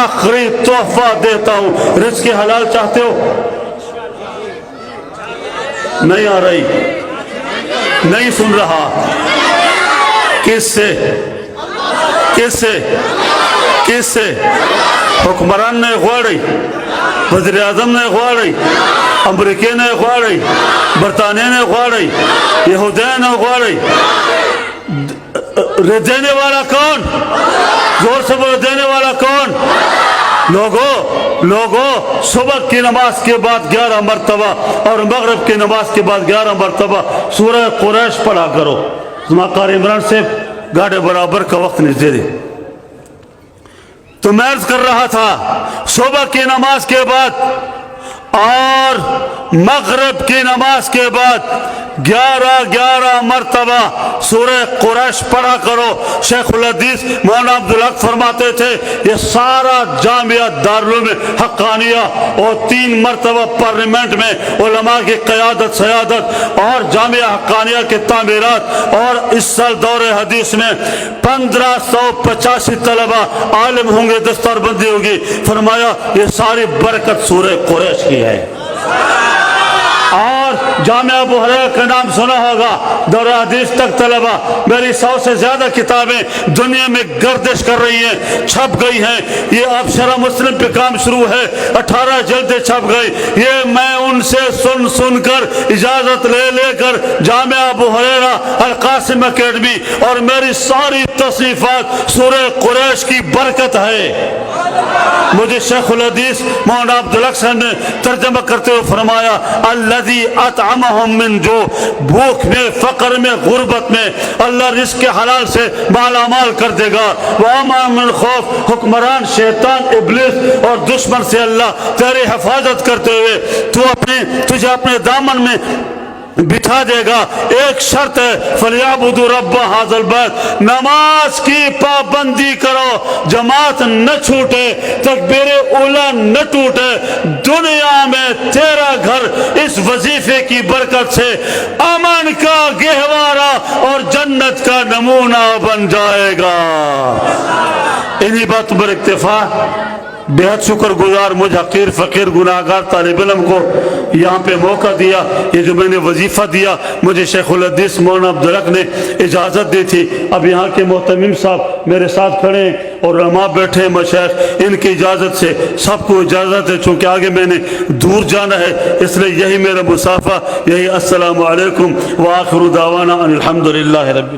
آخری تحفہ دیتا ہوں۔ رزق حلال چاہتے ہو؟ نہیں آ رہی، نہیں سن رہا۔ کس سے؟ کس سے؟ کس سے؟ حکمران نے غواړي، وزیر اعظم نے غواړي، امریکہ نے غواړي، برطانیہ نے غواړي، یہودیان نے غواړي۔ دینے والا کون؟ زور سے بولو، دینے والا کون؟ لوگوں صبح کی نماز کے بعد 11 مرتبہ اور مغرب کی نماز کے بعد 11 مرتبہ سورہ قریش پڑھا کرو۔ قاری عمران سے گاڑے برابر کا وقت نہیں دے رہے۔ تو میں عرض کر رہا تھا، صبح کی نماز کے بعد اور مغرب کی نماز کے بعد 11 مرتبہ سورہ قریش پڑھا کرو۔ شیخ الحدیث مولانا عبدالحق فرماتے تھے یہ سارا جامعہ دارالعلوم حقانیہ اور 3 مرتبہ پارلیمنٹ میں علماء کی قیادت سیادت اور جامعہ حقانیہ کے تعمیرات، اور اس سال دور حدیث میں 1585 طلبہ عالم ہوں گے، دستار بندی ہوگی۔ فرمایا یہ ساری برکت سورہ قریش کی ہے۔ اور جامعہ ابو ہریرہ کا نام سنا ہوگا، دور حدیث تک طلبہ، میری 100 سے زیادہ کتابیں دنیا میں گردش کر رہی ہیں، چھپ گئی ہیں۔ یہ اب شرح مسلم پہ کام شروع ہے، 18 جلدیں چھپ گئی۔ یہ میں ان سے سن کر اجازت لے کر جامعہ ابو ہریرہ القاسم اکیڈمی، اور میری ساری تصنیفات سورہ قریش کی برکت ہے۔ مجھے شیخ الحدیث مولانا عبدالحق صاحب نے ترجمہ کرتے ہوئے فرمایا الذی اطعمہم من جو، بھوک میں، فقر میں، غربت میں اللہ رزق حلال سے مالا مال کر دے گا۔ وَأَمَنَ مِنْ خوف، حکمران شیطان ابلیس اور دشمن سے اللہ تیری حفاظت کرتے ہوئے تجھے اپنے دامن میں بٹھا دے گا۔ ایک شرط ہے، فَلْيَعْبُدُوا رَبَّ هَذَا الْبَيْتِ، نماز کی پابندی کرو، جماعت نہ چھوٹے، تکبیر اولیٰ نہ ٹوٹے۔ دنیا میں تیرا گھر اس وظیفے کی برکت سے امن کا گہوارہ اور جنت کا نمونہ بن جائے گا۔ انہی باتوں پر اکتفا، بہت شکر گزار مجھ حقیر فقیر گناہگار طالب علم کو یہاں پہ موقع دیا۔ یہ جو میں نے وظیفہ دیا مجھے شیخ الحدیث مولانا عبدالحق نے اجازت دی تھی۔ اب یہاں کے محتمم صاحب میرے ساتھ کھڑے ہیں اور علماء بیٹھے ہیں، مشائخ، ان کی اجازت سے سب کو اجازت ہے، چونکہ آگے میں نے دور جانا ہے، اس لیے یہی میرا مصافحہ، یہی السلام علیکم وآخر دعوانا ان الحمدللہ رب